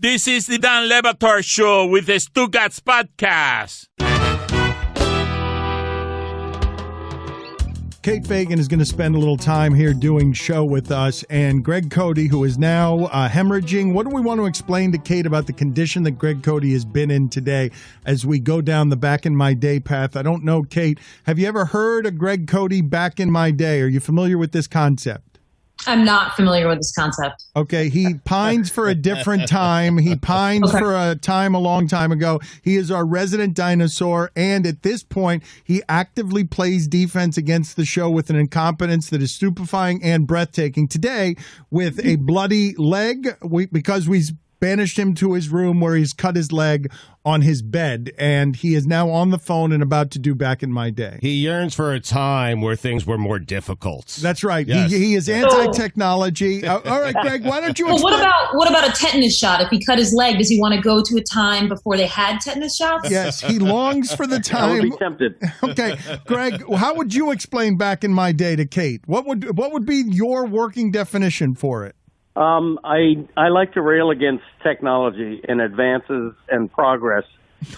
This is the Dan Batard Show with the Stugotz podcast. Kate Fagan is going to spend a little time here doing show with us, and Greg Cody, who is now hemorrhaging. What do we want to explain to Kate about the condition that Greg Cody has been in today as we go down the back in my day path? I don't know, Kate, have you ever heard of Greg Cody back in my day? Are you familiar with this concept? I'm not familiar with this concept. Okay, he pines for a different time. He pines for a time a long time ago. He is our resident dinosaur, and at this point, he actively plays defense against the show with an incompetence that is stupefying and breathtaking. Today, with a bloody leg, because we banished him to his room where he's cut his leg on his bed, and he is now on the phone and about to do Back in My Day. He yearns for a time where things were more difficult. That's right. Yes. He is anti-technology. All right, Greg, why don't you explain? Well, what about a tetanus shot? If he cut his leg, does he want to go to a time before they had tetanus shots? Yes, he longs for the time. I would be tempted. Okay, Greg, how would you explain Back in My Day to Kate? What would be your working definition for it? I like to rail against technology and advances and progress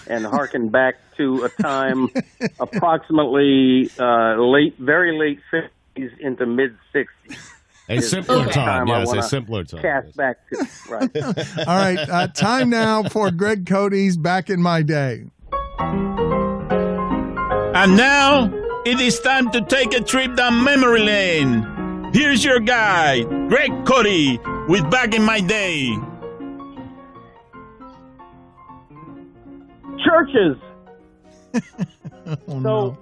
and harken back to a time approximately very late 50s into mid-60s. A simpler time, yes, a simpler time. Cast back to, right. All right, time now for Greg Cody's Back in My Day. And now, it is time to take a trip down memory lane. Here's your guy, Greg Cody, with Back in My Day. Churches. Oh, no.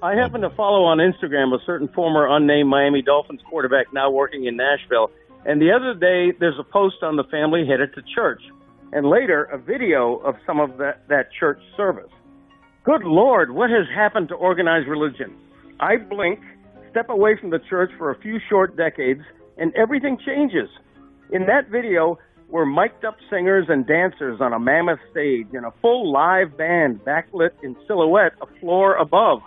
I happen to follow on Instagram a certain former unnamed Miami Dolphins quarterback now working in Nashville. And the other day, there's a post on the family headed to church. And later, a video of some of that church service. Good Lord, what has happened to organized religion? I blink, step away from the church for a few short decades, and everything changes. In that video were mic'd up singers and dancers on a mammoth stage and a full live band backlit in silhouette a floor above.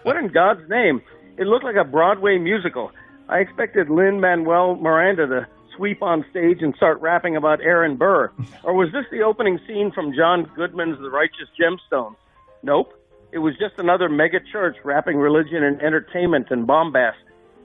What in God's name? It looked like a Broadway musical. I expected Lin-Manuel Miranda to sweep on stage and start rapping about Aaron Burr. Or was this the opening scene from John Goodman's The Righteous Gemstones? Nope. It was just another mega church wrapping religion and entertainment and bombast.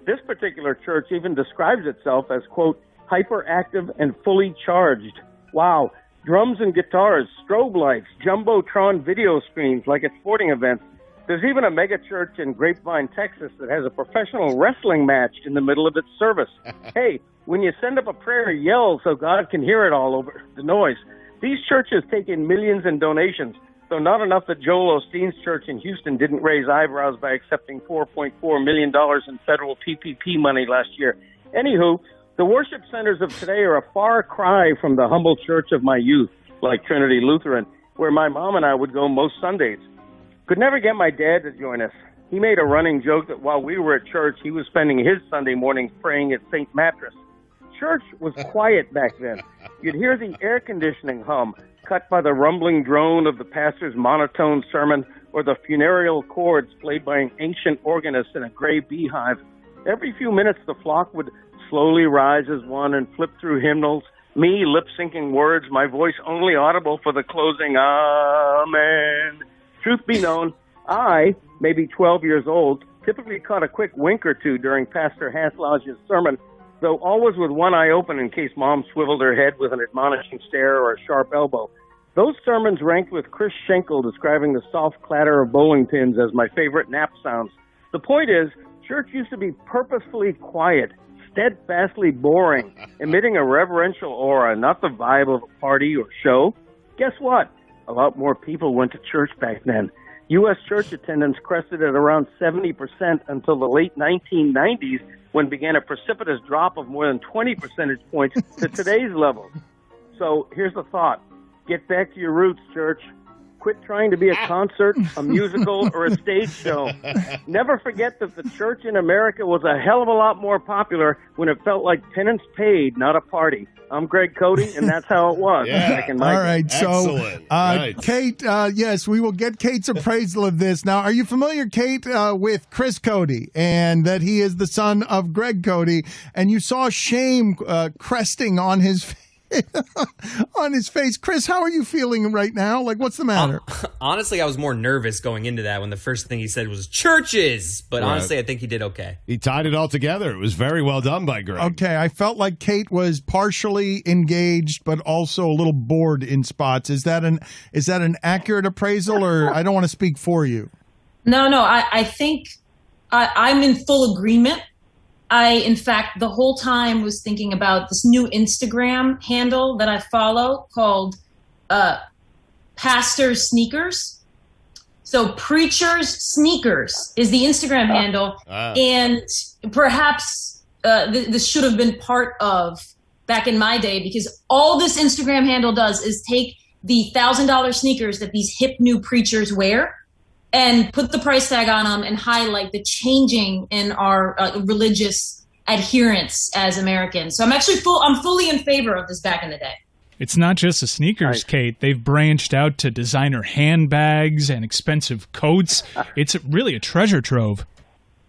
This particular church even describes itself as, quote, hyperactive and fully charged. Wow. Drums and guitars, strobe lights, jumbotron video screens like at sporting events. There's even a mega church in Grapevine, Texas that has a professional wrestling match in the middle of its service. Hey, when you send up a prayer, yell so God can hear it all over the noise. These churches take in millions in donations. So not enough that Joel Osteen's church in Houston didn't raise eyebrows by accepting $4.4 million in federal PPP money last year. Anywho, the worship centers of today are a far cry from the humble church of my youth, like Trinity Lutheran, where my mom and I would go most Sundays. Could never get my dad to join us. He made a running joke that while we were at church, he was spending his Sunday mornings praying at St. Mattress. Church was quiet back then. You'd hear the air conditioning hum, cut by the rumbling drone of the pastor's monotone sermon or the funereal chords played by an ancient organist in a gray beehive. Every few minutes, the flock would slowly rise as one and flip through hymnals, me lip-syncing words, my voice only audible for the closing Amen. Truth be known, I, maybe 12 years old, typically caught a quick wink or two during Pastor Haslodge's sermon, though always with one eye open in case Mom swiveled her head with an admonishing stare or a sharp elbow. Those sermons ranked with Chris Schenkel describing the soft clatter of bowling pins as my favorite nap sounds. The point is, church used to be purposefully quiet, steadfastly boring, emitting a reverential aura, not the vibe of a party or show. Guess what? A lot more people went to church back then. U.S. church attendance crested at around 70% until the late 1990s, when began a precipitous drop of more than 20 percentage points to today's level. So here's the thought. Get back to your roots, church. Quit trying to be a concert, a musical, or a stage show. Never forget that the church in America was a hell of a lot more popular when it felt like penance paid, not a party. I'm Greg Cody, and that's how it was. Yeah. All right, so right. Kate, yes, we will get Kate's appraisal of this. Now, are you familiar, Kate, with Chris Cody, and that he is the son of Greg Cody, and you saw shame cresting on his face? on his face. Chris, how are you feeling right now? Like, what's the matter? Honestly, I was more nervous going into that when the first thing he said was churches. But honestly, I think he did okay. He tied it all together. It was very well done by Greg. Okay, I felt like Kate was partially engaged, but also a little bored in spots. Is that an accurate appraisal, or I don't want to speak for you? No, I think I'm in full agreement. In fact, the whole time was thinking about this new Instagram handle that I follow called Pastor Sneakers. So Preacher's Sneakers is the Instagram handle. And perhaps this should have been part of back in my day, because all this Instagram handle does is take the $1,000 sneakers that these hip new preachers wear and put the price tag on them and highlight the changing in our religious adherence as Americans. So I'm fully in favor of this back in the day. It's not just the sneakers, Kate. They've branched out to designer handbags and expensive coats. It's really a treasure trove.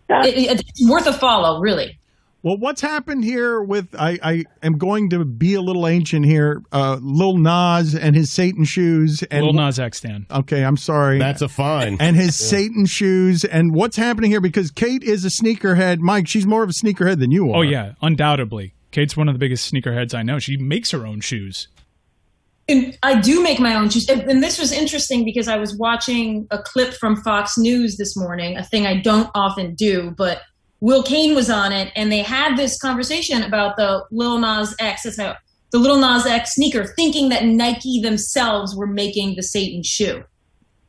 It's worth a follow, really. Well, what's happened here with, I am going to be a little ancient here, Lil Nas and his Satan shoes. And Lil Nas X, Dan. Okay, I'm sorry. That's a fine. And his Satan shoes. And what's happening here, because Kate is a sneakerhead. Mike, she's more of a sneakerhead than you are. Oh, yeah, undoubtedly. Kate's one of the biggest sneakerheads I know. She makes her own shoes. And I do make my own shoes. And this was interesting because I was watching a clip from Fox News this morning, a thing I don't often do, but Will Cain was on it, and they had this conversation about the Lil Nas X, the Lil Nas X sneaker, thinking that Nike themselves were making the Satan shoe.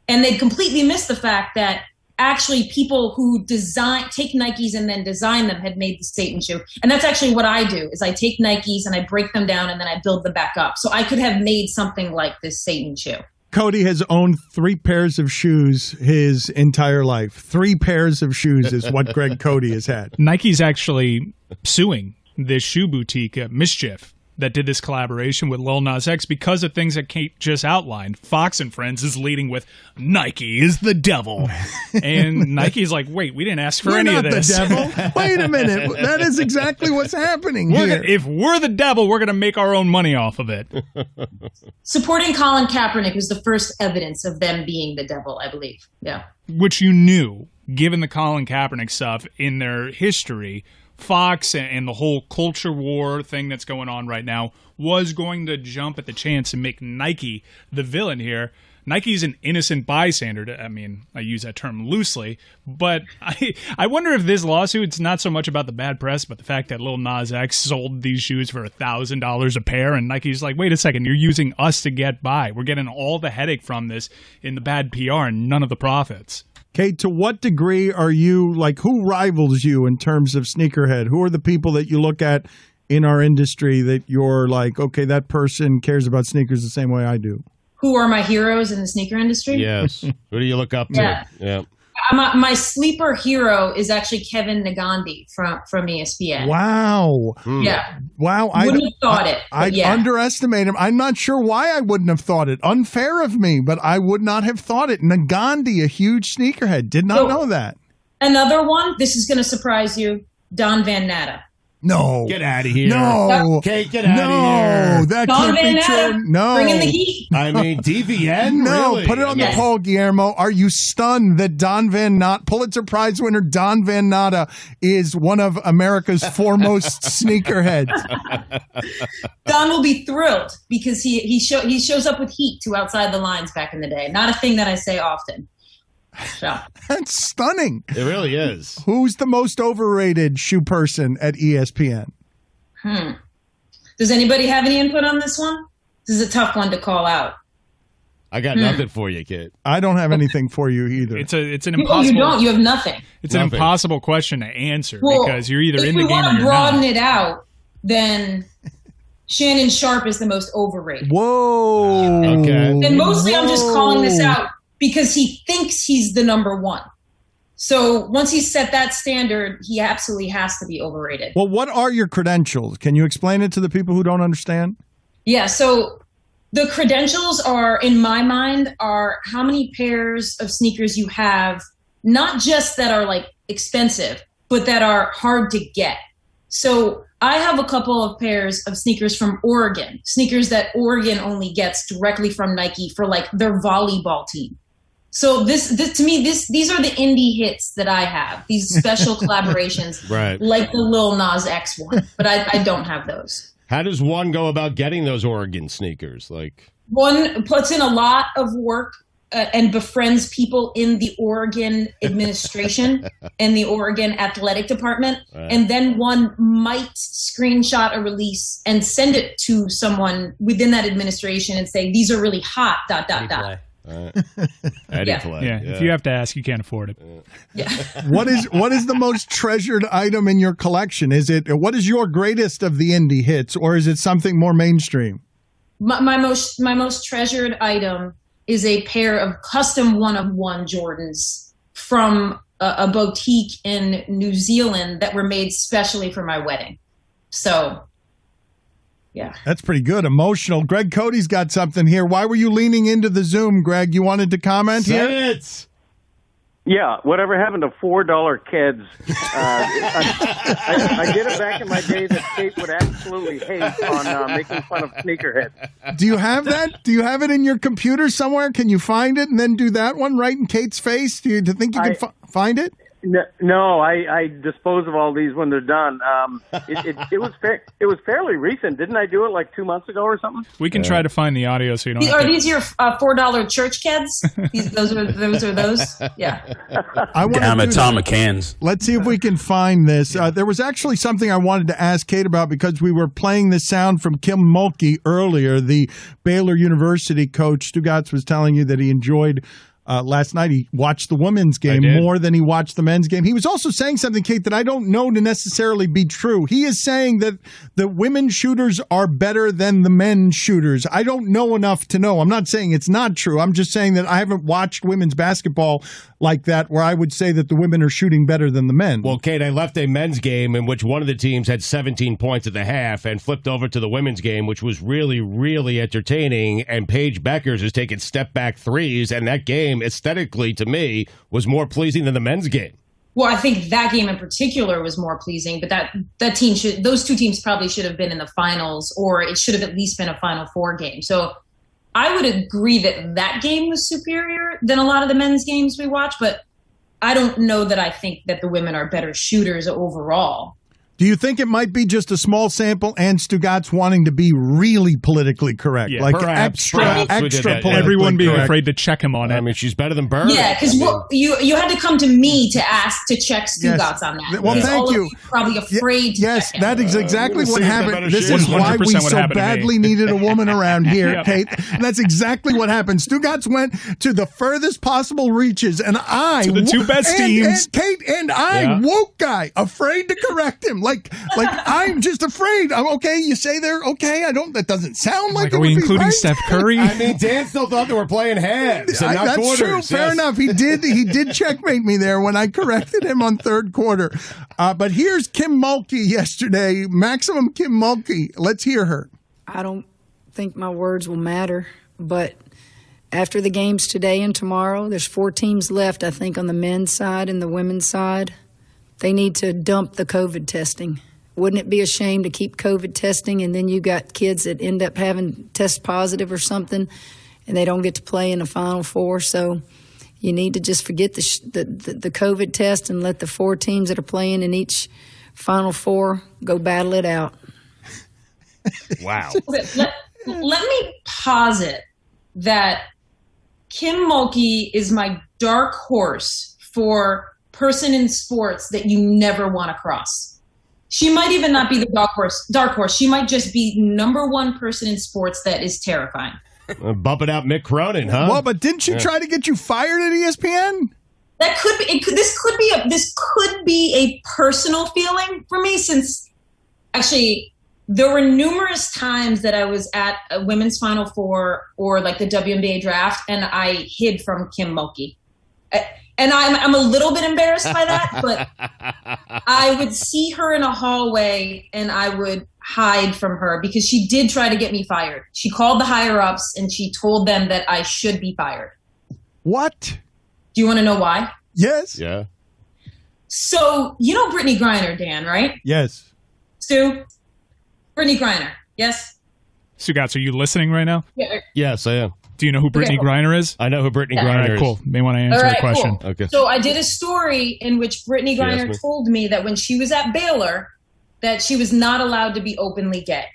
And they completely missed the fact that actually people who take Nikes and then design them had made the Satan shoe. And that's actually what I do, is I take Nikes and I break them down and then I build them back up. So I could have made something like this Satan shoe. Cody has owned 3 pairs of shoes his entire life. 3 pairs of shoes is what Greg Cody has had. Nike's actually suing this shoe boutique, Mischief, that did this collaboration with Lil Nas X because of things that Kate just outlined. Fox and Friends is leading with Nike is the devil. And Nike's like, wait, we didn't ask for any of this. We're not the devil. Wait a minute. That is exactly what's happening here. If we're the devil, we're going to make our own money off of it. Supporting Colin Kaepernick was the first evidence of them being the devil, I believe. Yeah. Which you knew, given the Colin Kaepernick stuff in their history. Fox and the whole culture war thing that's going on right now was going to jump at the chance and make Nike the villain here. Nike's an innocent bystander. I mean, I use that term loosely, but I wonder if this lawsuit's not so much about the bad press, but the fact that Lil Nas X sold these shoes for $1,000 a pair, and Nike's like, wait a second, you're using us to get by. We're getting all the headache from this in the bad PR and none of the profits. Kate, to what degree are you, like, who rivals you in terms of sneakerhead? Who are the people that you look at in our industry that you're like, okay, that person cares about sneakers the same way I do? Who are my heroes in the sneaker industry? Yes. Who do you look up to? Yeah. My sleeper hero is actually Kevin Nagandi from ESPN. Wow. Yeah. Wow. Wouldn't have thought it. I'd underestimate him. I'm not sure why I wouldn't have thought it. Unfair of me, but I would not have thought it. Nagandi, a huge sneakerhead. Did not know that. Another one, this is going to surprise you, Don Van Natta. No. Get out of here. No. Kate, get out of here. No, that Don can't Van be Natta, true. No. bringing the heat. I mean, DVN? No, really? put it on the poll, Guillermo. Are you stunned that Don Van Natta, Pulitzer Prize winner Don Van Natta, is one of America's foremost sneakerheads? Don will be thrilled because he shows up with heat to outside the lines back in the day. Not a thing that I say often. So. That's stunning. It really is. Who's the most overrated shoe person at ESPN? Does anybody have any input on this one? This is a tough one to call out. I got nothing for you, kid. I don't have anything for you either. It's an impossible. Oh, you don't. You have nothing. It's Nothing. an impossible question to answer Well, because you're either in the if we game or want to you're not. broaden it out, then Shannon Sharp is the most overrated. Whoa. Okay. And mostly I'm just calling this Whoa. out because he thinks he's the number one. So once he's set that standard, he absolutely has to be overrated. Well, what are your credentials? Can you explain it to the people who don't understand? Yeah, so the credentials are, in my mind, are how many pairs of sneakers you have, not just that are like expensive, but that are hard to get. So I have a couple of pairs of sneakers from Oregon, sneakers that Oregon only gets directly from Nike for like their volleyball team. So this to me, these are the indie hits that I have, these special collaborations, Right. like the Lil Nas X one, but I don't have those. How does one go about getting those Oregon sneakers? Like, One puts in a lot of work and befriends people in the Oregon administration and the Oregon athletic department. Right. And then one might screenshot a release and send it to someone within that administration and say, these are really hot, ... Eddie Yeah. Play. Yeah, if you have to ask, you can't afford it. Yeah. What is the most treasured item in your collection? What is your greatest of the indie hits, or is it something more mainstream? My most treasured item is a pair of custom one-of-one Jordans from a boutique in New Zealand that were made specially for my wedding. So, yeah. That's pretty good. Emotional. Greg Cody's got something here. Why were you leaning into the Zoom, Greg? You wanted to comment here? Say it. Yeah, whatever happened to $4 Keds? I did it back in my day that Kate would absolutely hate on making fun of sneakerheads. Do you have that? Do you have it in your computer somewhere? Can you find it and then do that one right in Kate's face? Do you think you can find it? No, I dispose of all these when they're done. It was fairly recent. Didn't I do it like 2 months ago or something? We can try to find the audio so you don't. Are these your $4 church Keds? Those are those? Yeah. Damn it, Tom McCann's. Let's see if we can find this. There was actually something I wanted to ask Kate about because we were playing the sound from Kim Mulkey earlier. The Baylor University coach, Stugotz, was telling you that he enjoyed last night. He watched the women's game more than he watched the men's game. He was also saying something, Kate, that I don't know to necessarily be true. He is saying that the women shooters are better than the men shooters. I don't know enough to know. I'm not saying it's not true. I'm just saying that I haven't watched women's basketball like that where I would say that the women are shooting better than the men. Well, Kate, I left a men's game in which one of the teams had 17 points at the half and flipped over to the women's game, which was really, really entertaining. And Paige Beckers is taking step-back threes, and that game, aesthetically, to me, was more pleasing than the men's game. Well, I think that game in particular was more pleasing, but that team those two teams probably should have been in the finals, or it should have at least been a Final Four game. So I would agree that game was superior than a lot of the men's games we watch, but I don't know that I think that the women are better shooters overall. Do you think it might be just a small sample and Stugotz wanting to be really politically correct? Yeah, like perhaps extra politically Everyone being correct. afraid to check him on it. I mean, she's better than Bird. Yeah, because you had to come to me to ask to check Stugotz on that. Well, Because thank all you. Of you are probably afraid to Yes, check him. that is exactly what see if they're happened. better This shooters. is why we 100% what so happened to me. badly needed a woman around here, Yeah. Kate. That's exactly what happened. Stugotz went to the furthest possible reaches, and I To the two best teams. And Kate and I, Yeah. woke guy, afraid to correct him. Like I'm just afraid. I'm okay. You say they're okay. That doesn't sound like. Are it we would be including right. Steph Curry? I mean, Dan still thought they were playing halves and not That's quarters. true. Fair Yes. enough. He did checkmate me there when I corrected him on third quarter. But here's Kim Mulkey yesterday. Maximum Kim Mulkey. Let's hear her. I don't think my words will matter, but after the games today and tomorrow, there's 4 teams left, I think, on the men's side and the women's side. They need to dump the COVID testing. Wouldn't it be a shame to keep COVID testing and then you got kids that end up having test positive or something and they don't get to play in the Final Four? So you need to just forget the COVID test and let the 4 teams that are playing in each Final Four go battle it out. Wow. Okay, let me posit that Kim Mulkey is my dark horse for person in sports that you never want to cross. She might even not be the dark horse. She might just be number one person in sports that is terrifying. Bumping out Mick Cronin, huh? Well, but didn't she try to get you fired at ESPN? That could be. This could be a personal feeling for me, since actually there were numerous times that I was at a women's Final Four or like the WNBA draft, and I hid from Kim Mulkey. And I'm a little bit embarrassed by that, but I would see her in a hallway and I would hide from her because she did try to get me fired. She called the higher ups and she told them that I should be fired. What? Do you want to know why? Yes. Yeah. So, you know Brittany Griner, Dan, right? Yes. Stu? Brittany Griner, yes? Stugotz, are you listening right now? Yeah. Yes, I am. Do you know who Brittany Griner is? I know who Brittany Yeah. Griner All right, is. cool. May want to answer the question. Cool. Okay. So I did a story in which Brittany asked Griner me. told me that when she was at Baylor, that she was not allowed to be openly gay.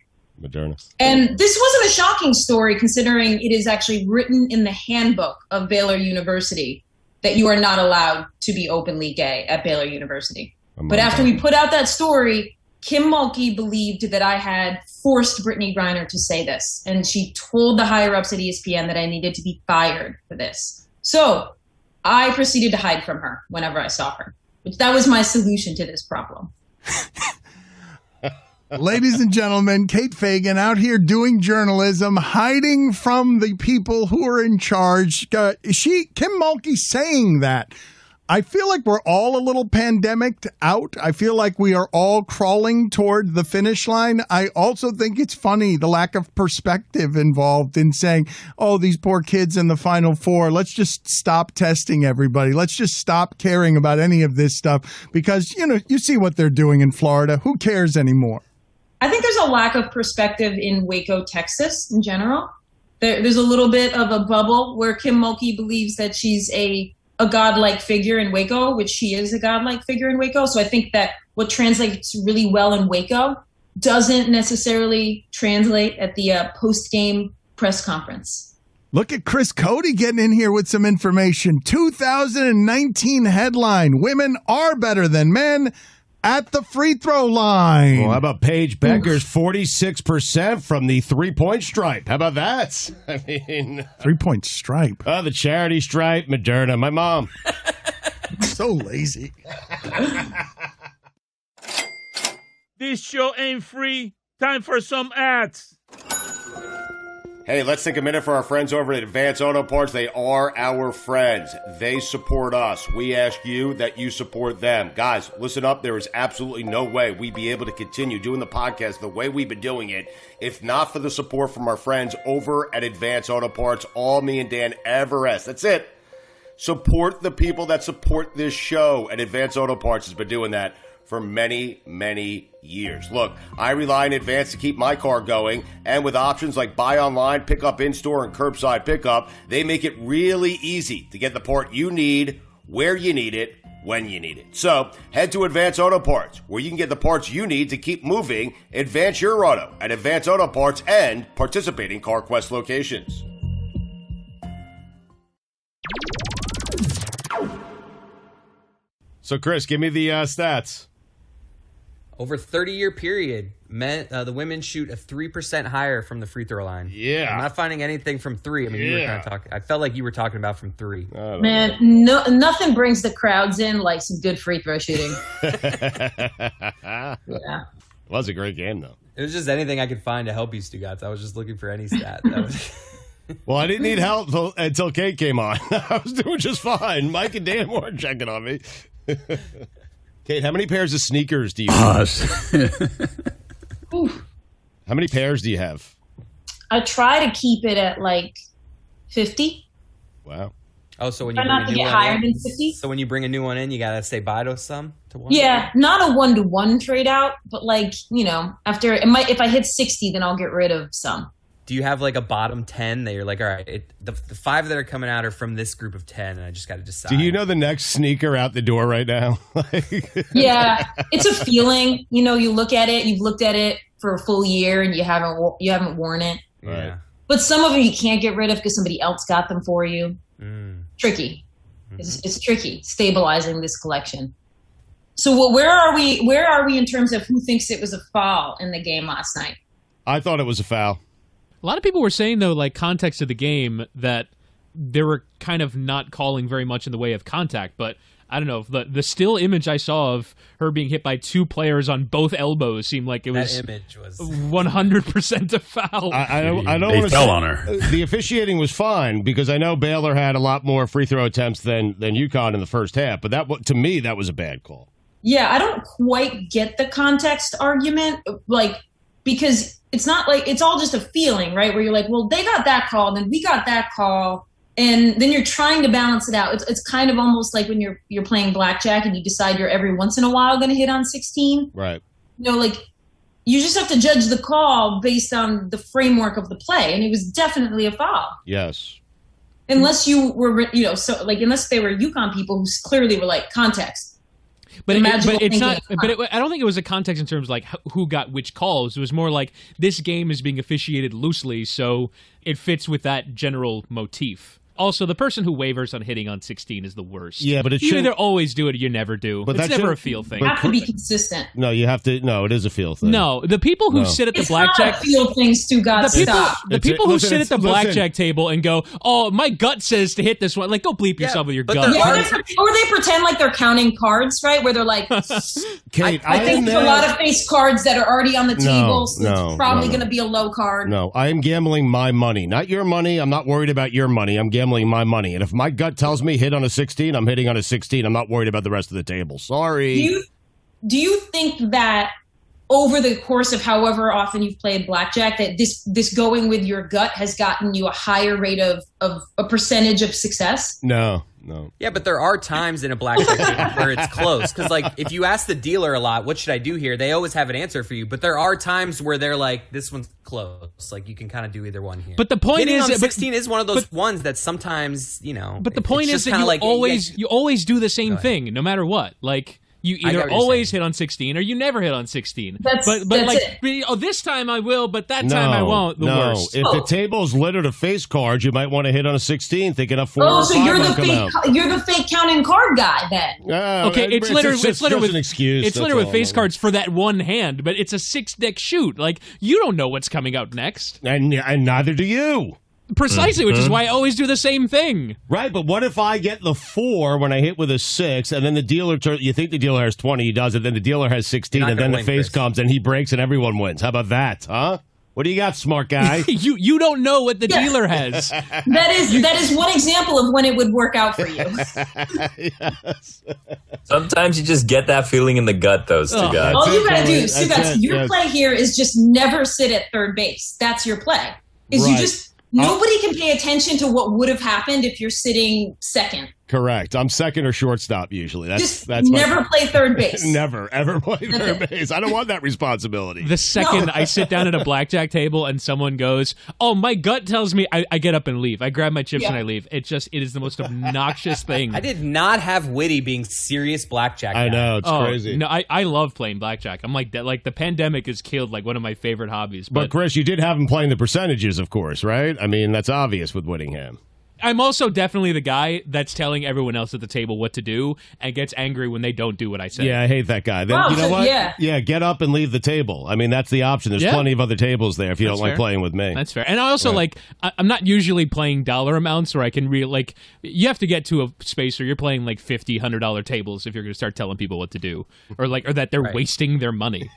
Moderna. And this wasn't a shocking story considering it is actually written in the handbook of Baylor University that you are not allowed to be openly gay at Baylor University. But after we put out that story, Kim Mulkey believed that I had forced Brittany Griner to say this. And she told the higher-ups at ESPN that I needed to be fired for this. So I proceeded to hide from her whenever I saw her. That was my solution to this problem. Ladies and gentlemen, Kate Fagan out here doing journalism, hiding from the people who are in charge. Kim Mulkey saying that. I feel like we're all a little pandemicked out. I feel like we are all crawling toward the finish line. I also think it's funny, the lack of perspective involved in saying, oh, these poor kids in the Final Four, let's just stop testing everybody. Let's just stop caring about any of this stuff because, you see what they're doing in Florida. Who cares anymore? I think there's a lack of perspective in Waco, Texas in general. There's a little bit of a bubble where Kim Mulkey believes that she's a godlike figure in Waco, which she is a godlike figure in Waco. So I think that what translates really well in Waco doesn't necessarily translate at the post-game press conference. Look at Chris Cody getting in here with some information. 2019 headline, women are better than men at the free throw line. Well, how about Paige Becker's 46% from the three-point stripe? How about that? I mean, 3-point stripe. Oh, the charity stripe, Moderna. My mom. So lazy. This show ain't free. Time for some ads. Hey, let's take a minute for our friends over at Advance Auto Parts. They are our friends. They support us. We ask you that you support them. Guys, listen up. There is absolutely no way we'd be able to continue doing the podcast the way we've been doing it if not for the support from our friends over at Advance Auto Parts, all me and Dan Everest. That's it. Support the people that support this show, and Advance Auto Parts has been doing that for many, many years. Look, I rely on Advance to keep my car going, and with options like buy online, pick up in-store, and curbside pickup, they make it really easy to get the part you need, where you need it, when you need it. So, head to Advance Auto Parts, where you can get the parts you need to keep moving. Advance your auto at Advance Auto Parts and participating CarQuest locations. So, Chris, give me the stats. Over 30-year period, the women shoot a 3% higher from the free throw line. Yeah. I'm not finding anything from three. I mean, you were kind of talking. I felt like you were talking about from three. Man, nothing brings the crowds in like some good free throw shooting. Yeah. It was a great game, though. It was just anything I could find to help you, Stugotz. I was just looking for any stat. Well, I didn't need help until Kate came on. I was doing just fine. Mike and Dan weren't checking on me. Kate, how many pairs of sneakers do you have? How many pairs do you have? I try to keep it at like 50. Wow. Oh, so when Try you not to get higher than 50. So when you bring a new one in, you gotta say bye to some. To one. Yeah, not a 1-to-1 trade out, but like after if I hit 60, then I'll get rid of some. Do you have like a bottom 10 that you're like, all right, the 5 that are coming out are from this group of 10, and I just got to decide? Do you know the next sneaker out the door right now? Yeah, it's a feeling. You look at it, you've looked at it for a full year, and you haven't worn it. Yeah. But some of them you can't get rid of because somebody else got them for you. Tricky. Mm-hmm. It's tricky stabilizing this collection. So where are we? Where are we in terms of who thinks it was a foul in the game last night? I thought it was a foul. A lot of people were saying, though, like context of the game, that they were kind of not calling very much in the way of contact. But I don't know. The still image I saw of her being hit by 2 players on both elbows seemed like it was, that image was 100% a foul. I don't They want to fell say, on her. The officiating was fine because I know Baylor had a lot more free throw attempts than UConn in the first half. But to me, that was a bad call. Yeah, I don't quite get the context argument, because it's not like it's all just a feeling, right? Where you're like, well, they got that call, then we got that call, and then you're trying to balance it out. It's kind of almost like when you're playing blackjack and you decide you're every once in a while going to hit on 16. Right. you just have to judge the call based on the framework of the play, and it was definitely a foul. Yes. Unless you were, unless they were UConn people who clearly were like context. But it's not. I don't think it was a context in terms of like who got which calls. It was more like this game is being officiated loosely, so it fits with that general motif. Also, the person who wavers on hitting on 16 is the worst. Yeah, but you either always do it or you never do. But it's never a feel thing. You have to be consistent. No, you have to. No, it is a feel thing. No, the people who sit at the blackjack. It's not a feel thing, Stugotz. The people who sit at the blackjack table and go, "Oh, my gut says to hit this one." Like, go bleep yourself with your gut. Or they pretend like they're counting cards, right? Where they're like, Kate, I think there's a lot of face cards that are already on the table, so it's probably going to be a low card. No, I am gambling my money, not your money. I'm not worried about your money. I'm gambling my money. And if my gut tells me hit on a 16, I'm hitting on a 16. I'm not worried about the rest of the table. Sorry. Do you think that over the course of however often you've played blackjack, that this going with your gut has gotten you a higher rate of a percentage of success? No. Yeah, but there are times in a blackjack game where it's close. Because, like, if you ask the dealer a lot, what should I do here? They always have an answer for you. But there are times where they're like, this one's close. Like, you can kind of do either one here. But the point hitting is, on 16 is one of those ones that sometimes, But the point is that you always do the same thing, no matter what. Like, you either always hit on 16 or you never hit on 16. That's this time I will, but that time I won't. The worst. If the table's littered of face cards, you might want to hit on a 16, thinking a 4 or 5 so you're you're the fake counting card guy then. Okay, it's littered with an excuse. It's littered with face cards for that one hand, but it's a 6-deck shoot. Like, you don't know what's coming out next, and neither do you. Precisely, which is why I always do the same thing. Right, but what if I get the 4 when I hit with a 6, and then the dealer, you think the dealer has 20, he does it, then the dealer has 16, and then the face comes, and he breaks, and everyone wins. How about that, huh? What do you got, smart guy? You don't know what the dealer has. That is one example of when it would work out for you. Yes. Sometimes you just get that feeling in the gut, though, Stugotz. All you gotta do, Stugotz, your play here is just never sit at third base. That's your play. Nobody can pay attention to what would have happened if you're sitting second. Correct. I'm second or shortstop usually. That's never play third base. Never, ever play third base. I don't want that responsibility. The second I sit down at a blackjack table and someone goes, "Oh, my gut tells me," I get up and leave. I grab my chips and I leave. It is the most obnoxious thing. I did not have Whitty being serious blackjack guy. I know, it's crazy. No, I love playing blackjack. I'm like that. Like, the pandemic has killed like one of my favorite hobbies. But Chris, you did have him playing the percentages, of course, right? I mean, that's obvious with Whittingham. I'm also definitely the guy that's telling everyone else at the table what to do and gets angry when they don't do what I say. Yeah, I hate that guy. Then, you know what? Yeah, get up and leave the table. I mean, that's the option. There's plenty of other tables there if you don't like playing with me. That's fair. And I also I'm not usually playing dollar amounts where I can you have to get to a space where you're playing like $50, $100 tables if you're going to start telling people what to do or that they're wasting their money.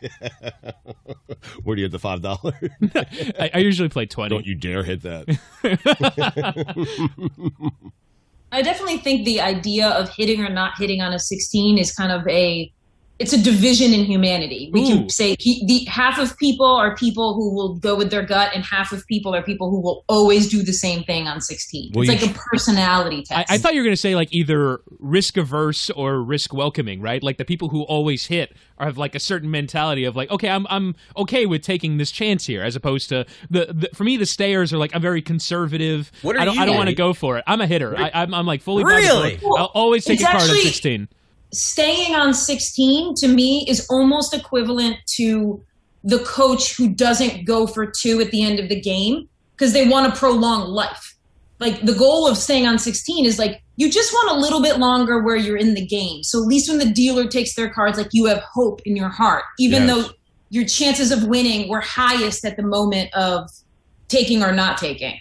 Where do you hit the $5? I usually play 20. Don't you dare hit that. I definitely think the idea of hitting or not hitting on a 16 is kind of it's a division in humanity. We can say half of people are people who will go with their gut and half of people are people who will always do the same thing on 16. It's like a personality test. I thought you were going to say like either risk averse or risk welcoming, right? Like the people who always hit have like a certain mentality of like, okay, I'm okay with taking this chance here, as opposed to for me, the stayers are like, I'm very conservative. I don't want to go for it. I'm a hitter. I'm like fully really. I'll always take a card on 16. Staying on 16 to me is almost equivalent to the coach who doesn't go for 2 at the end of the game because they want to prolong life. Like, the goal of staying on 16 is like, you just want a little bit longer where you're in the game. So at least when the dealer takes their cards, like, you have hope in your heart, even though your chances of winning were highest at the moment of taking or not taking.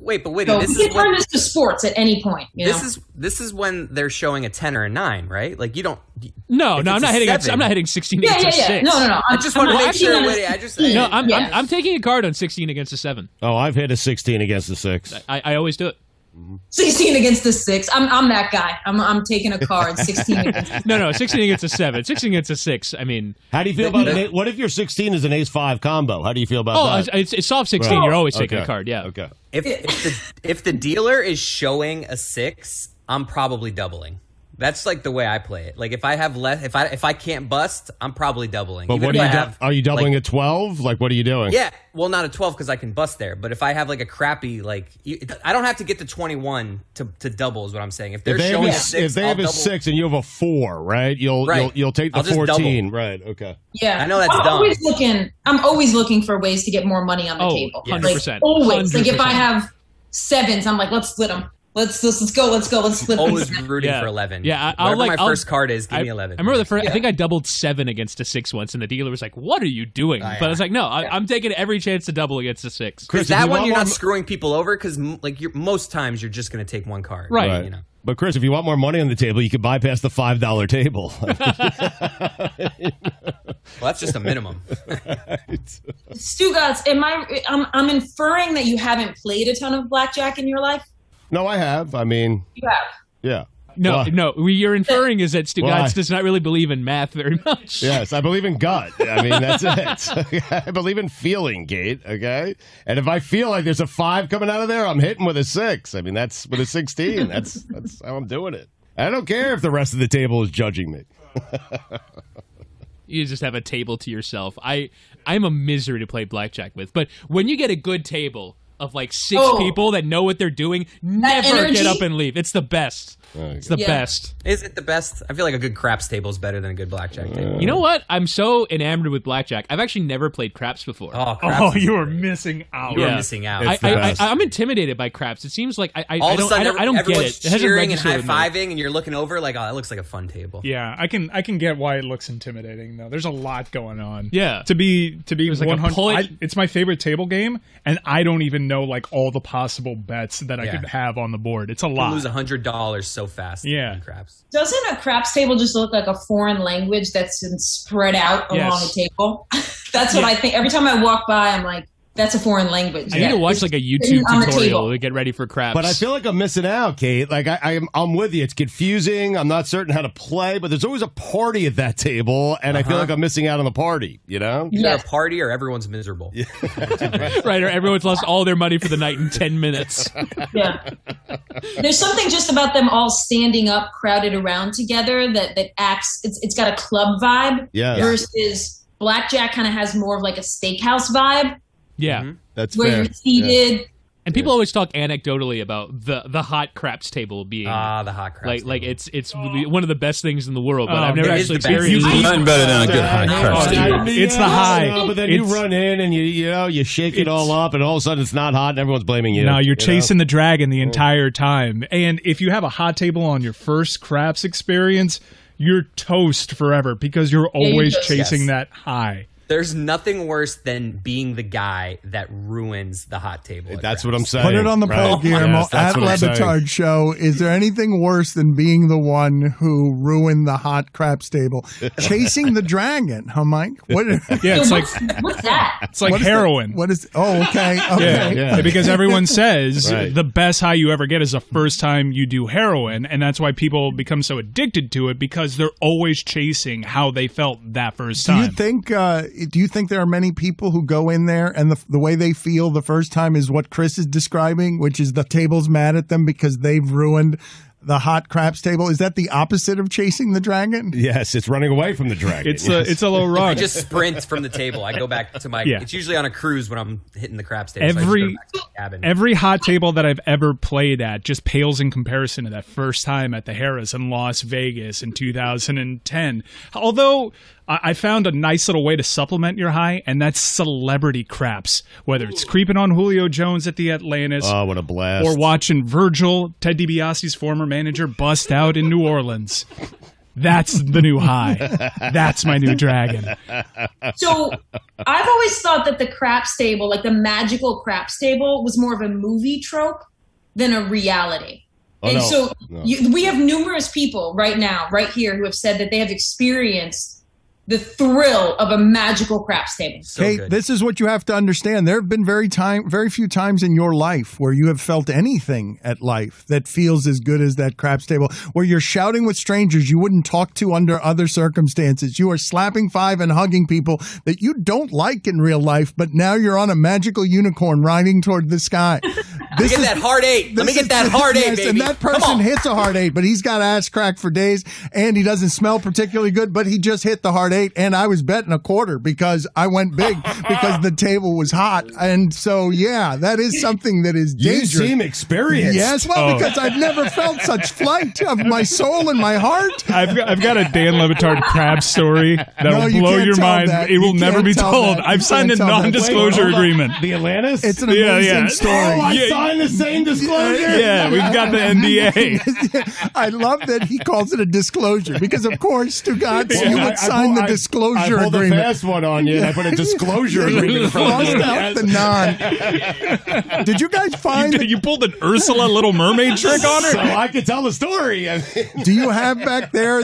Wait, but So you can turn this to sports at any point. This is when they're showing a 10 or a 9, right? Like, you don't. No, I'm not hitting. I'm not hitting 16 against a 6. No. I just want to make sure. I'm taking a card on 16 against a 7. Oh, I've hit a 16 against a 6. I always do it. 16 against the 6. I'm that guy. I'm taking a card. 16 against. No. 16 against a 7. 16 against a 6. I mean, how do you feel about what if your 16 is an ace-5 combo? How do you feel about that? It's soft 16. Right. You're always taking a card. Yeah. Okay. If the dealer is showing a 6, I'm probably doubling That's like the way I play it. Like if I have less, if I can't bust, I'm probably doubling. But Even what if are I you have, are you doubling like, at 12? Like what are you doing? Yeah, well, not a 12 because I can bust there. But if I have like a crappy, like I don't have to get to 21 to double is what I'm saying. If they're showing a 6, if they have I'll a double. 6 and you have a 4, right? You'll take the I'll just 14, right? Okay. Yeah, I know that's I'm dumb. always looking for ways to get more money on the table. 100%. Like, always. 100%. Like if I have 7s, I'm like, let's split them. Let's go. Let's split them. Always rooting for 11. Yeah, Whatever my first card is, give me 11. I remember the first. I think I doubled 7 against a 6 once, and the dealer was like, "What are you doing?" But I was like, "No, I'm taking every chance to double against a 6." Chris, that one you're not screwing people over because most times you're just going to take one card, right? You know. But Chris, if you want more money on the table, you could bypass the $5 table. Well, that's just a minimum. Stugotz, I'm inferring that you haven't played a ton of blackjack in your life. No, I have. I mean, You have. yeah. No, Why? no. What you're inferring is that Why? Stugotz does not really believe in math very much. Yes, I believe in gut. I mean, that's it. I believe in feeling, Kate. Okay, and if I feel like there's a 5 coming out of there, I'm hitting with a 6. I mean, that's with a 16. That's how I'm doing it. I don't care if the rest of the table is judging me. You just have a table to yourself. I'm a misery to play blackjack with. But when you get a good table of like 6 people that know what they're doing, never get up and leave. It's the best. It's the best. Is it the best? I feel like a good craps table is better than a good blackjack table. You know what? I'm so enamored with blackjack. I've actually never played craps before. Oh, you are missing out. You're missing out. I'm intimidated by craps. It seems like I All of a sudden, don't get everyone's it. It hasn't cheering and registered high with me. fiving, and you're looking over like, oh, that looks like a fun table. Yeah, I can get why it looks intimidating though. There's a lot going on. Yeah. To be There's like a 100. point- It's my favorite table game, and I don't even know like all the possible bets that I could have on the board. It's a You lot. lose $100 so fast. Yeah. in craps. Doesn't a craps table just look like a foreign language that's been spread out along the table? That's what I think. Every time I walk by, I'm like, that's a foreign language. I need to watch like a YouTube on the tutorial table. to get ready for craps. But I feel like I'm missing out, Kate. Like I'm with you. It's confusing. I'm not certain how to play, but there's always a party at that table, and I feel like I'm missing out on the party. You know, Either a party or everyone's miserable. right, or everyone's lost all their money for the night in 10 minutes. Yeah. There's something just about them all standing up, crowded around together that acts. It's got a club vibe. Yeah. Versus blackjack kind of has more of like a steakhouse vibe. Yeah, that's where fair. you're seated. And people always talk anecdotally about the hot craps table being the hot craps like it's really one of the best things in the world. But I've never it is actually the best. experienced it. Nothing better than a good hot craps table. It's the high. But then you run in and you shake it all up, and all of a sudden it's not hot, and everyone's blaming you. No, you're chasing the dragon the entire time. And if you have a hot table on your first craps experience, you're toast forever because you're always chasing that high. There's nothing worse than being the guy that ruins the hot table. That's what I'm saying. Put it on the poll, Guillermo. Yes, that's At what I'm saying. Batard Show, is there anything worse than being the one who ruined the hot craps table? Chasing the dragon, huh, Mike? What? Yeah, it's like What's that? it's like What is heroin. that? What is? Oh, okay. Okay. Yeah, because everyone says Right. the best high you ever get is the first time you do heroin, and that's why people become so addicted to it because they're always chasing how they felt that first Do time. you think there are many people who go in there and the way they feel the first time is what Chris is describing, which is the table's mad at them because they've ruined the hot craps table? Is that the opposite of chasing the dragon? Yes, it's running away from the dragon. It's a little I wrong. just sprint from the table. I go back to my. Yeah. It's usually on a cruise when I'm hitting the craps table. so I just Every go back to the cabin. every hot table that I've ever played at just pales in comparison to that first time at the Harrah's in Las Vegas in 2010. Although I found a nice little way to supplement your high, and that's celebrity craps. Whether it's creeping on Julio Jones at the Atlantis, Oh, what a blast! or watching Virgil, Ted DiBiase's former manager, bust out in New Orleans. That's the new high. That's my new dragon. So I've always thought that the craps table, like the magical craps table, was more of a movie trope than a reality. Oh, no. So No. we have numerous people right now, right here, who have said that they have experienced the thrill of a magical craps table. So Kate, good. this is what you have to understand. There have been very few times in your life where you have felt anything at life that feels as good as that craps table, where you're shouting with strangers you wouldn't talk to under other circumstances. You are slapping five and hugging people that you don't like in real life, but now you're on a magical unicorn riding toward the sky. Let me get that hard 8. Let me get that hard 8, baby. And that person hits a hard 8, but he's got ass crack for days, and he doesn't smell particularly good, but he just hit the hard 8, and I was betting a quarter because I went big because the table was hot. And so, yeah, that is something that is dangerous. You seem experienced. Yes, well, because I've never felt such flight of my soul and my heart. I've got a Dan Levitard crab story that will blow your mind. It will never be told. I've signed a non-disclosure agreement. The Atlantis? It's an amazing story. Oh, I signed the same disclosure. Yeah, we've got the NDA. I love that he calls it a disclosure because, of course, Stugotz, you would sign the disclosure I pulled agreement. a fast one on you, and I put a disclosure agreement in front of you. Out the non. Did you guys find... You pulled an Ursula Little Mermaid trick on her? So I could tell the story. Do you have back there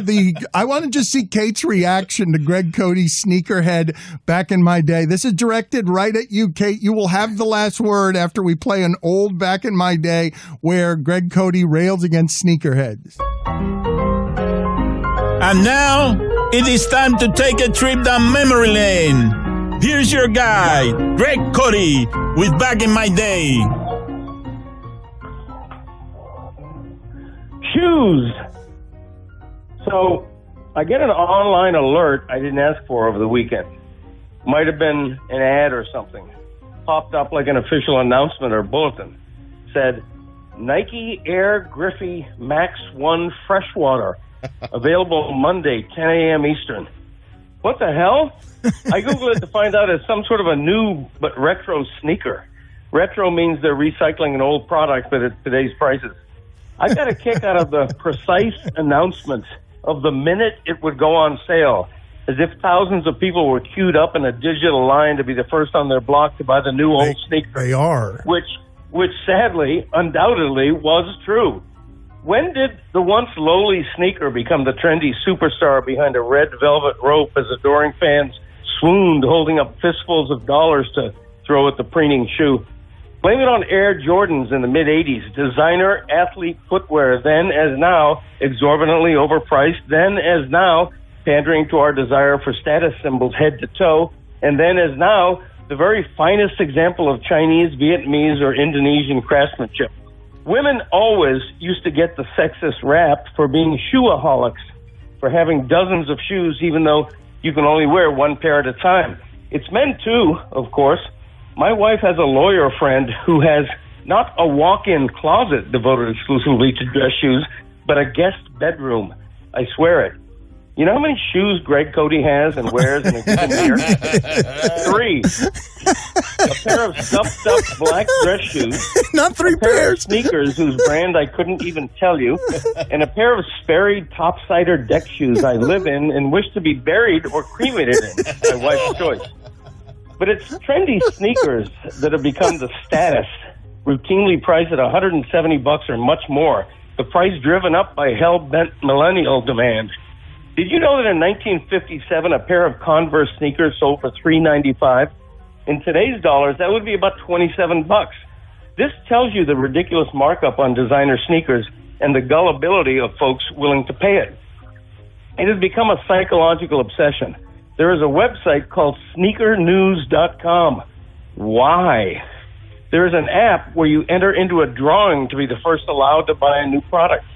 I want to just see Kate's reaction to Greg Cody's sneakerhead back in my day. This is directed right at you, Kate. You will have the last word after we play an old Back in My Day where Greg Cody rails against sneakerheads. And now, it is time to take a trip down memory lane. Here's your guy, Greg Cody, with Back in My Day. Shoes. So I get an online alert I didn't ask for over the weekend. Might have been an ad or something. Popped up like an official announcement or bulletin. Said, Nike Air Griffey Max 1 Freshwater. Available Monday, 10 a.m. Eastern. What the hell? I Googled it to find out it's some sort of a new but retro sneaker. Retro means they're recycling an old product but at today's prices. I got a kick out of the precise announcement of the minute it would go on sale, as if thousands of people were queued up in a digital line to be the first on their block to buy the new old sneaker. They are. Which sadly, undoubtedly, was true. When did the once lowly sneaker become the trendy superstar behind a red velvet rope as adoring fans swooned, holding up fistfuls of dollars to throw at the preening shoe? Blame it on Air Jordans in the mid-'80s, designer athlete footwear, then as now exorbitantly overpriced, then as now pandering to our desire for status symbols head to toe, and then as now the very finest example of Chinese, Vietnamese, or Indonesian craftsmanship. Women always used to get the sexist rap for being shoeaholics, for having dozens of shoes even though you can only wear one pair at a time. It's men too, of course. My wife has a lawyer friend who has not a walk-in closet devoted exclusively to dress shoes, but a guest bedroom. I swear it. You know how many shoes Greg Cody has and wears in a given year? 3. A pair of stuffed up black dress shoes. Not 3 a pair pairs. Of sneakers whose brand I couldn't even tell you. And a pair of Sperry topsider deck shoes I live in and wish to be buried or cremated in. My wife's choice. But it's trendy sneakers that have become the status, routinely priced at $170 or much more. The price driven up by hell-bent millennial demand. Did you know that in 1957 a pair of Converse sneakers sold for $3.95? In today's dollars, that would be about $27. This tells you the ridiculous markup on designer sneakers and the gullibility of folks willing to pay it. It has become a psychological obsession. There is a website called sneakernews.com. Why? There is an app where you enter into a drawing to be the first allowed to buy a new product.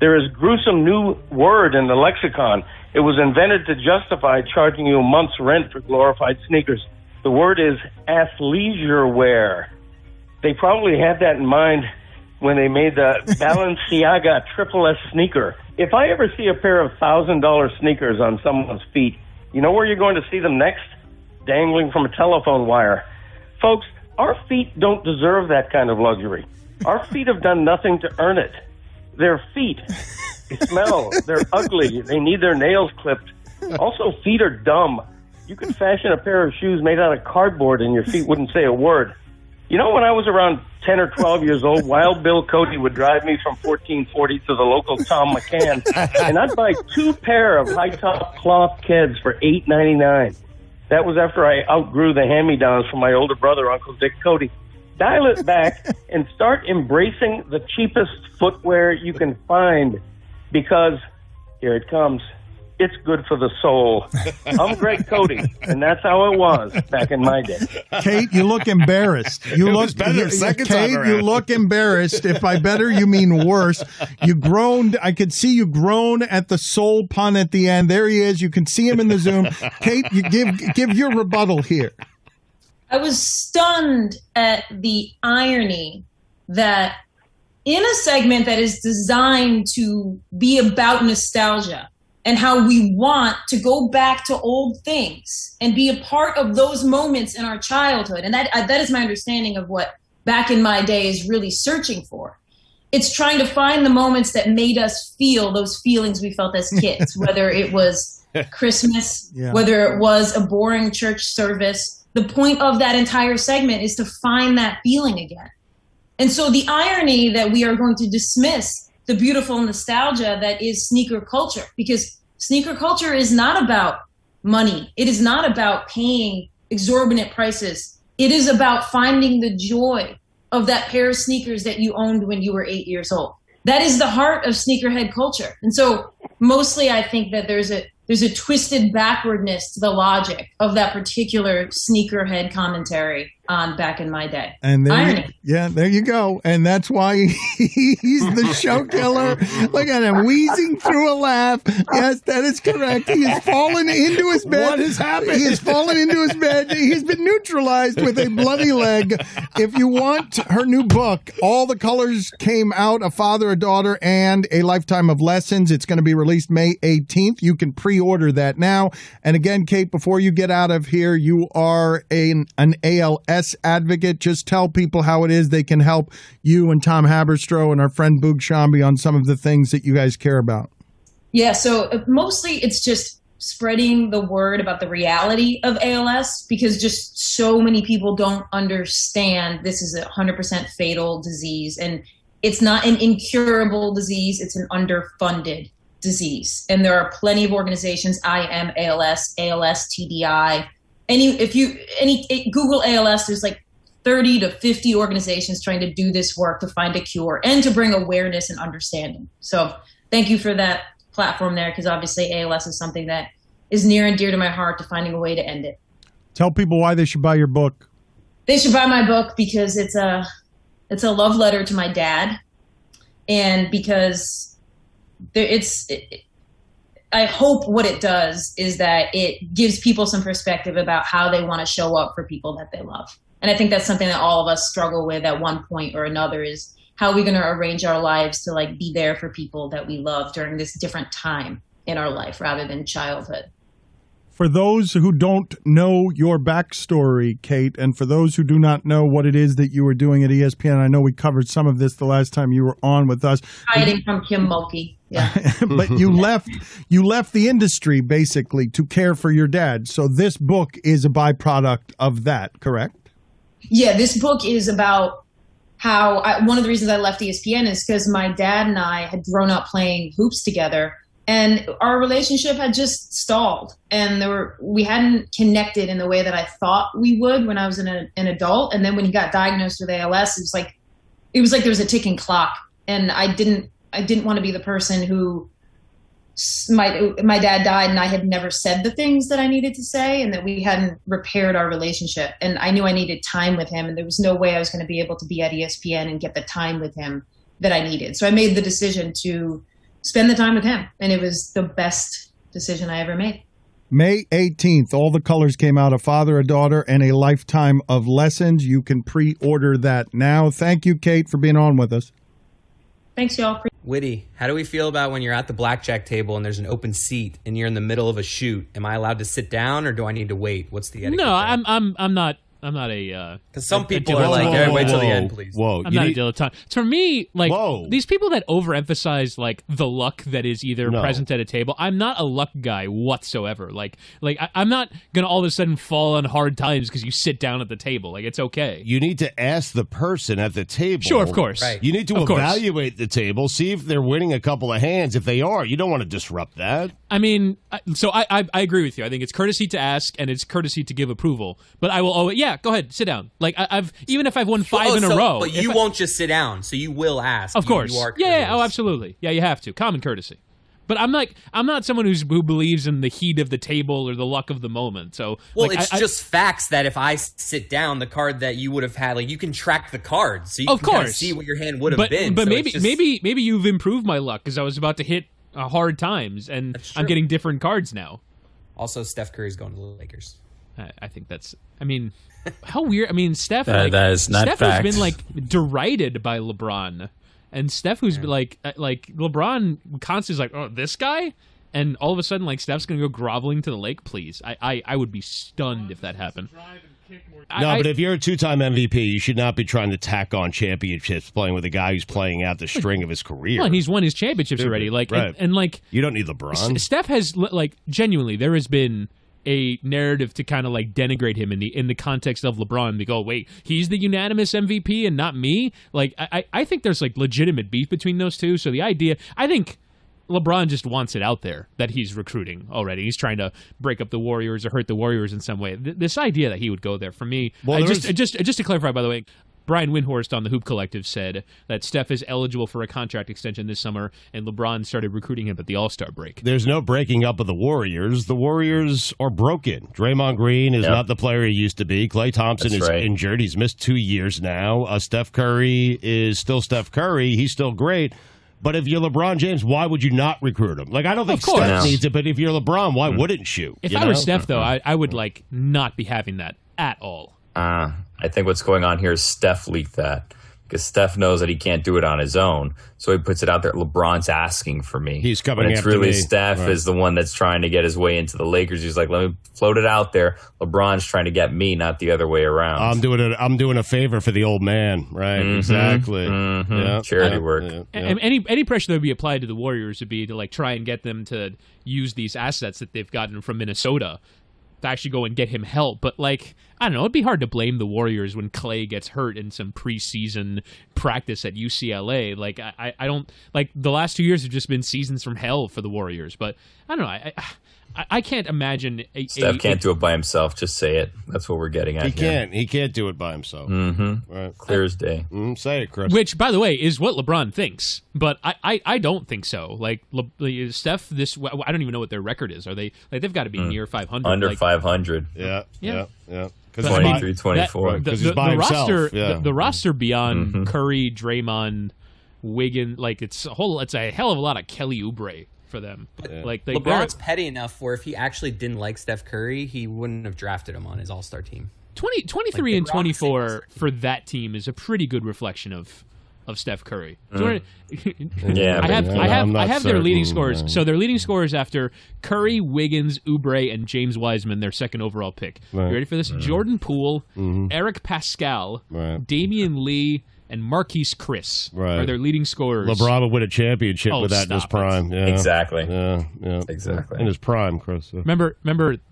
There is gruesome new word in the lexicon. It was invented to justify charging you a month's rent for glorified sneakers. The word is athleisure wear. They probably had that in mind when they made the Balenciaga Triple S sneaker. If I ever see a pair of $1,000 sneakers on someone's feet, you know where you're going to see them next? Dangling from a telephone wire. Folks, our feet don't deserve that kind of luxury. Our feet have done nothing to earn it. Their feet, they smell, they're ugly, they need their nails clipped. Also, feet are dumb. You could fashion a pair of shoes made out of cardboard and your feet wouldn't say a word. You know, when I was around 10 or 12 years old, Wild Bill Cody would drive me from 1440 to the local Tom McCann, and I'd buy 2 pair of high-top cloth Keds for $8.99. That was after I outgrew the hand-me-downs from my older brother, Uncle Dick Cody. Dial it back and start embracing the cheapest footwear you can find, because here it comes. it's good for the soul. I'm Greg Cody, and that's how it was back in my day. Kate, you look embarrassed. You look better second Kate, time around. you look embarrassed. If by better you mean worse. You groaned. I could see you groan at the soul pun at the end. There he is. You can see him in the Zoom. Kate, you give your rebuttal here. I was stunned at the irony that in a segment that is designed to be about nostalgia and how we want to go back to old things and be a part of those moments in our childhood. And that is my understanding of what Back in My Day is really searching for. It's trying to find the moments that made us feel those feelings we felt as kids, whether it was Christmas, whether it was a boring church service. The point of that entire segment is to find that feeling again. And so the irony that we are going to dismiss the beautiful nostalgia that is sneaker culture, because sneaker culture is not about money. It is not about paying exorbitant prices. It is about finding the joy of that pair of sneakers that you owned when you were 8 years old. That is the heart of sneakerhead culture. And so mostly I think that there's a twisted backwardness to the logic of that particular sneakerhead commentary on Back in My Day. And irony. There you go. And that's why he's the show killer. Look at him wheezing through a laugh. Yes, that is correct. He has fallen into his bed. What has happened? He has fallen into his bed. He's been neutralized with a bloody leg. If you want her new book, All the Colors Came Out, A Father, a Daughter, and A Lifetime of Lessons, it's going to be released May 18th. You can pre-order that now. And again, Kate, before you get out of here, you are an ALS advocate. Just tell people how it is they can help you and Tom Haberstroh and our friend Boog Shambi on some of the things that you guys care about. Yeah, so mostly it's just spreading the word about the reality of ALS, because just so many people don't understand this is a 100% fatal disease, and it's not an incurable disease, it's an underfunded disease. And there are plenty of organizations, I Am ALS, ALS TDI. Google ALS, there's like 30 to 50 organizations trying to do this work to find a cure and to bring awareness and understanding. So thank you for that platform there, because obviously ALS is something that is near and dear to my heart, to finding a way to end it. Tell people why they should buy your book. They should buy my book because it's a love letter to my dad, and because I hope what it does is that it gives people some perspective about how they want to show up for people that they love. And I think that's something that all of us struggle with at one point or another, is how are we going to arrange our lives to like be there for people that we love during this different time in our life rather than childhood. For those who don't know your backstory, Kate, and for those who do not know what it is that you were doing at ESPN, I know we covered some of this the last time you were on with us. Hiding from Kim Mulkey. Yeah. But you left the industry basically to care for your dad. So this book is a byproduct of that, correct? Yeah, this book is about how one of the reasons I left ESPN is because my dad and I had grown up playing hoops together, and our relationship had just stalled, and we hadn't connected in the way that I thought we would when I was an adult. And then when he got diagnosed with ALS, it was like there was a ticking clock, and I didn't want to be the person who my dad died and I had never said the things that I needed to say, and that we hadn't repaired our relationship. And I knew I needed time with him, and there was no way I was going to be able to be at ESPN and get the time with him that I needed. So I made the decision to spend the time with him, and it was the best decision I ever made. May 18th, All the Colors Came Out, A Father, a Daughter, and A Lifetime of Lessons. You can pre-order that now. Thank you, Kate, for being on with us. Thanks, y'all. Witty, how do we feel about when you're at the blackjack table and there's an open seat and you're in the middle of a shoot? Am I allowed to sit down, or do I need to wait? What's the etiquette? No, there? I'm not a because some people are like, hey, wait till the end, please. I'm not a dilettante. For me, like these people that overemphasize like the luck that is either present at a table, I'm not a luck guy whatsoever. Like I'm not gonna all of a sudden fall on hard times because you sit down at the table. Like, it's okay. You need to ask the person at the table. Sure, of course. Right. You need to evaluate the table, see if they're winning a couple of hands. If they are, you don't want to disrupt that. I mean, so I agree with you. I think it's courtesy to ask and it's courtesy to give approval. But I will always, go ahead, sit down. Like even if I've won 5 in a row. But you won't just sit down, so you will ask. Of course. You are yeah. Oh, absolutely. Yeah, you have to. Common courtesy. But I'm not someone who believes in the heat of the table or the luck of the moment. So well, it's just facts that if I sit down, the card that you would have had, like you can track the cards, so you can kind of see what your hand would have been. But so maybe you've improved my luck because I was about to hit hard times, and I'm getting different cards now. Also, Steph Curry's going to the Lakers. I think that's. I mean, how weird. I mean, Steph. That is not Steph fact. has been derided by LeBron, and Steph who's like LeBron constantly is like, oh, this guy, and all of a sudden Steph's gonna go groveling to the lake. Please, I would be stunned if that happened. But if you're a 2-time MVP, you should not be trying to tack on championships playing with a guy who's playing out the string of his career. Well, and he's won his championships already. Right. And you don't need LeBron. Steph has genuinely, there has been a narrative to kind of denigrate him in the context of LeBron. They go, wait, he's the unanimous MVP and not me. I think there's legitimate beef between those two. So the idea, I think LeBron just wants it out there that he's recruiting already. He's trying to break up the Warriors or hurt the Warriors in some way. This idea that he would go there, for me, just to clarify, by the way, Brian Windhorst on the Hoop Collective said that Steph is eligible for a contract extension this summer, and LeBron started recruiting him at the All-Star break. There's no breaking up of the Warriors. The Warriors are broken. Draymond Green is not the player he used to be. Klay Thompson is injured. He's missed 2 years now. Steph Curry is still Steph Curry. He's still great. But if you're LeBron James, why would you not recruit him? I don't think Steph needs it, but if you're LeBron, why wouldn't you? If I were Steph, though, I would not be having that at all. I think what's going on here is Steph leaked that because Steph knows that he can't do it on his own. So he puts it out there. LeBron's asking for me. He's coming when it's after really me. Steph is the one that's trying to get his way into the Lakers. He's like, let me float it out there. LeBron's trying to get me, not the other way around. I'm doing a favor for the old man, right? Exactly. Yeah. Charity work. And any pressure that would be applied to the Warriors would be to try and get them to use these assets that they've gotten from Minnesota to actually go and get him help. But I don't know, it'd be hard to blame the Warriors when Klay gets hurt in some preseason practice at UCLA. I don't the last 2 years have just been seasons from hell for the Warriors. But I don't know. I can't imagine. Steph can't do it by himself. Just say it. That's what we're getting at. He can't do it by himself. Right. Clear as day. Say it, Chris. Which, by the way, is what LeBron thinks. But I don't think so. Steph, I don't even know what their record is. Are they they've got to be near 500? Under 500. Yeah. 23, 24. Because he's by himself. The roster beyond Curry, Draymond, Wiggins, it's a hell of a lot of Kelly Oubre for them. LeBron's petty enough where if he actually didn't like Steph Curry, he wouldn't have drafted him on his All-Star team. 23 and 24 for that team is a pretty good reflection of Steph Curry. I have their leading scorers. So their leading scorers after Curry, Wiggins, Oubre, and James Wiseman, their second overall pick. Right. You ready for this? Jordan Poole, Eric Pascal, Damian Lee, and Marquise Chris are their leading scorers. LeBron would win a championship with that in his prime. Yeah. Exactly. Yeah. Exactly. In his prime, Chris. Remember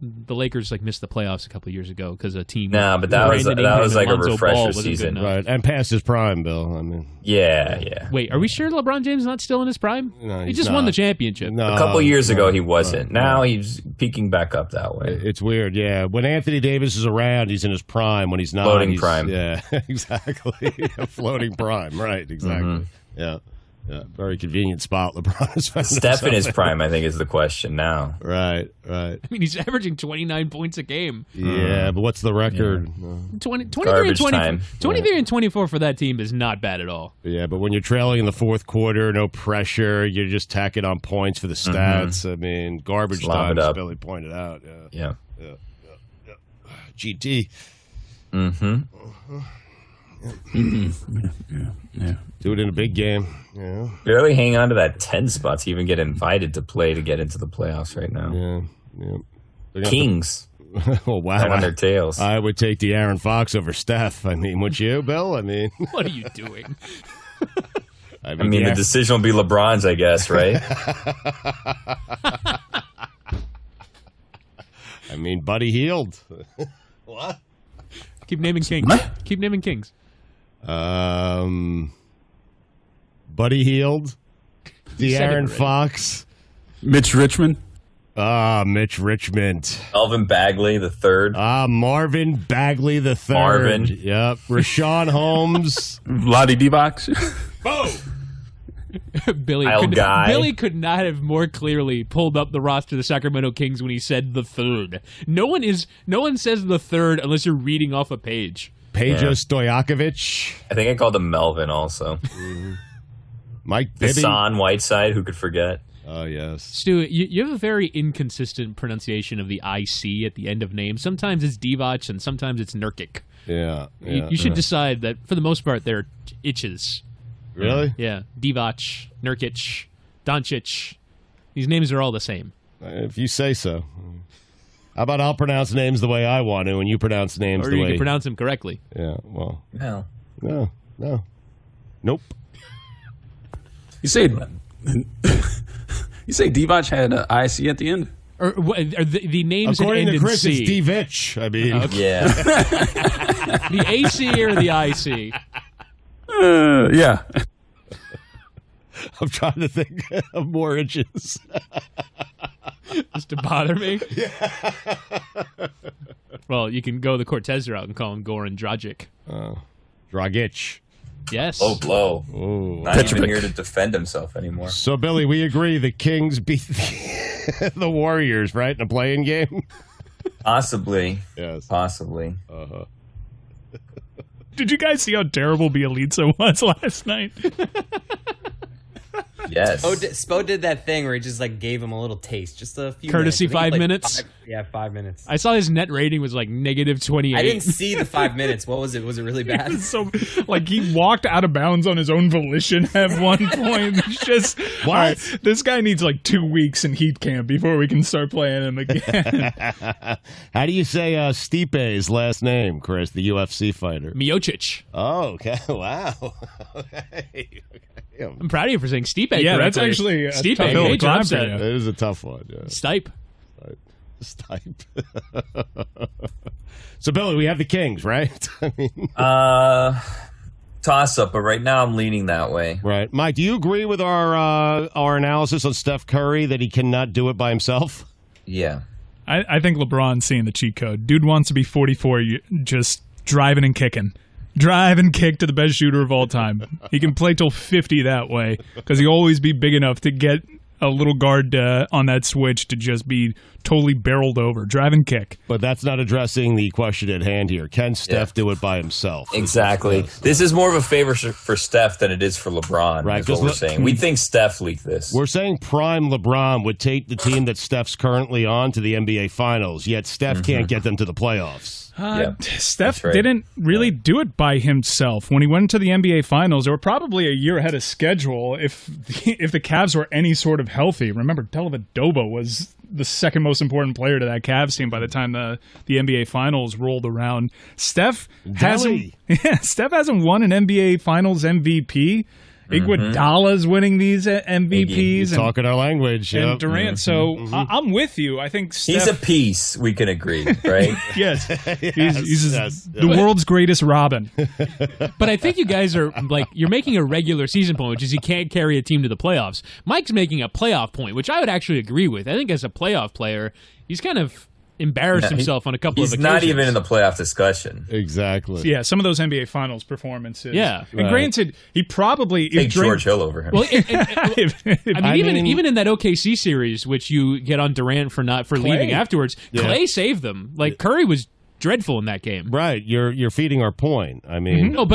the Lakers missed the playoffs a couple of years ago because a team. Nah, but that was like a refresher season, right? And past his prime, Bill. I mean, yeah. Wait, are we sure LeBron James is not still in his prime? No, he just won the championship. No, a couple years ago he wasn't. Now he's peaking back up that way. It's weird, yeah. When Anthony Davis is around, he's in his prime. When he's not, floating prime. Yeah, exactly. Floating prime, right? Exactly. Yeah. Very convenient spot. LeBron has found Steph in his prime, I think, is the question now. Right. I mean, he's averaging 29 points a game. Yeah, but what's the record? 23 and 24 for that team is not bad at all. Yeah, but when you're trailing in the fourth quarter, no pressure, you're just tacking on points for the stats. I mean, garbage time, as Billy pointed out. Yeah. GT. Yeah. Do it in a big game. Yeah. Barely hang on to that 10 spot to even get invited to play to get into the playoffs right now. Yeah. Kings. Oh, wow. On their tails. I would take the Aaron Fox over Steph. I mean, would you, Bill? I mean, what are you doing? I mean the decision will be LeBron's, I guess, right? I mean, Buddy Hield. What? Keep naming kings. Keep naming kings. Buddy Hield, De'Aaron Fox, Mitch Richmond. Mitch Richmond. Melvin Bagley the third. Marvin Bagley the third. Marvin. Yep. Rashawn Holmes. Vlade Divac. Boom. Billy could not have more clearly pulled up the roster of the Sacramento Kings when he said the third. No one says the third unless you're reading off a page. Peja Stojakovic. I think I called him Melvin also. Mike Bibby. Hassan Whiteside, who could forget? Oh, yes. Stu, you have a very inconsistent pronunciation of the IC at the end of names. Sometimes it's Divac and sometimes it's Nurkic. Yeah. You should decide that, for the most part, they're itches. Really? Yeah. Divac, Nurkic, Doncic. These names are all the same. If you say so. How about I'll pronounce names the way I want to, and you pronounce names or the way... Or you can pronounce them correctly. Yeah, well... No. Nope. You say Divac had an IC at the end? Or the names according that end to Chris, in C. it's Divich. I mean... Okay. Yeah. The AC or the IC? Yeah. I'm trying to think of more inches. Just to bother me? Yeah. Well, you can go the Cortez route and call him Goran Dragic. Dragic. Yes. Low blow. Ooh. Not even here to defend himself anymore. So, Billy, we agree the Kings beat the Warriors, right, in a playing game? Possibly. Yes. Possibly. Uh-huh. Did you guys see how terrible Bielitsa was last night? Yes. Spo did that thing where he just like gave him a little taste, just a few courtesy minutes. 5 minutes. 5 minutes. I saw his net rating was like -28. I didn't see the 5 minutes. What was it? Was it really bad? So, like, he walked out of bounds on his own volition at one point. It's just, all right, this guy needs like 2 weeks in heat camp before we can start playing him again. How do you say Stipe's last name, Chris, the UFC fighter? Miocic. Oh, okay. Wow. Okay. I'm proud of you for saying Stipe. Yeah, correctly. that's actually a Stipe. tough Great climb job, for Seth. you. It is a tough one. Yeah. Stipe. So, Billy, we have the Kings, right? I mean, toss up, but right now I'm leaning that way. Right, Mike. Do you agree with our analysis on Steph Curry that he cannot do it by himself? Yeah, I think LeBron's seeing the cheat code. Dude wants to be 44, just driving and kicking. Drive and kick to the best shooter of all time. He can play till 50 that way because he'll always be big enough to get a little guard on that switch to just be totally barreled over. Drive and kick. But that's not addressing the question at hand here. Can Steph do it by himself? Exactly. This is more of a favor for Steph than it is for LeBron, right? Is what we're saying. We think Steph leaked this. We're saying prime LeBron would take the team that Steph's currently on to the NBA Finals, yet Steph can't get them to the playoffs. Steph didn't really do it by himself. When he went to the NBA Finals, they were probably a year ahead of schedule if the Cavs were any sort of healthy. Remember, Dellavedova was the second most important player to that Cavs team by the time the NBA Finals rolled around. Steph hasn't won an NBA Finals MVP. Iguodala's winning these MVPs. You're talking our language. And Durant. So I'm with you. I think Steph, he's a piece. We can agree, right? Yes. He's the world's greatest Robin. But I think you guys are like, you're making a regular season point, which is he can't carry a team to the playoffs. Mike's making a playoff point, which I would actually agree with. I think as a playoff player, he's kind of embarrassed himself on a couple of occasions. He's not even in the playoff discussion. Exactly. Yeah, some of those NBA Finals performances. Yeah. And granted, he probably... Take George Hill over him. Well, even in that OKC series, which you get on Durant for leaving afterwards, Clay saved them. Like, Curry was dreadful in that game. Right. You're feeding our point. I mean... No,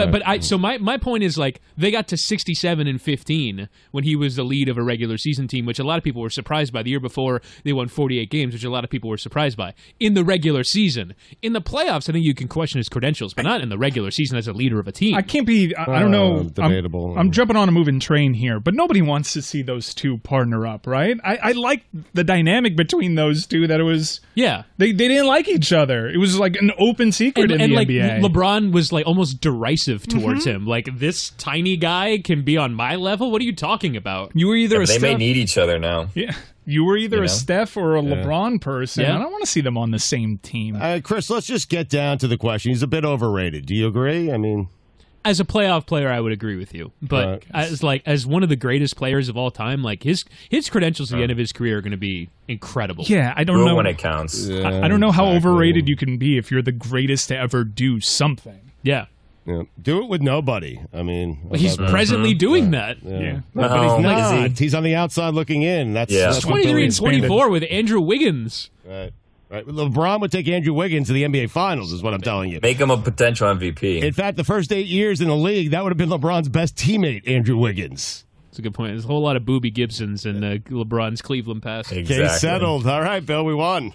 so my point is, like, they got to 67-15 when he was the lead of a regular season team, which a lot of people were surprised by. The year before, they won 48 games, which a lot of people were surprised by. In the regular season. In the playoffs, I think you can question his credentials, but not in the regular season as a leader of a team. I can't be... I don't know. Debatable. I'm jumping on a moving train here, but nobody wants to see those two partner up, right? I like the dynamic between those two, that it was... Yeah. They didn't like each other. It was like an open secret in the NBA. LeBron was like almost derisive towards him. Like, this tiny guy can be on my level? What are you talking about? You were either they may need each other now. Yeah. You were either a Steph or a LeBron person. Yeah. I don't want to see them on the same team. Chris, let's just get down to the question. He's a bit overrated. Do you agree? I mean... As a playoff player, I would agree with you. But as one of the greatest players of all time, like his credentials at the end of his career are going to be incredible. Yeah, I don't know when it counts. I don't know how overrated you can be if you're the greatest to ever do something. Yeah. Yeah. Do it with nobody. I mean, He's presently doing that. Yeah. No, But he's not. is he? He's on the outside looking in. That's, Yeah. that's 23 and 24 with Andrew Wiggins. Right. Right. LeBron would take Andrew Wiggins to the NBA Finals, is what I'm telling you. Make him a potential MVP. In fact, the first 8 years in the league, that would have been LeBron's best teammate, Andrew Wiggins. That's a good point. There's a whole lot of Boobie Gibsons in LeBron's Cleveland past. Exactly. Case settled. All right, Bill, we won.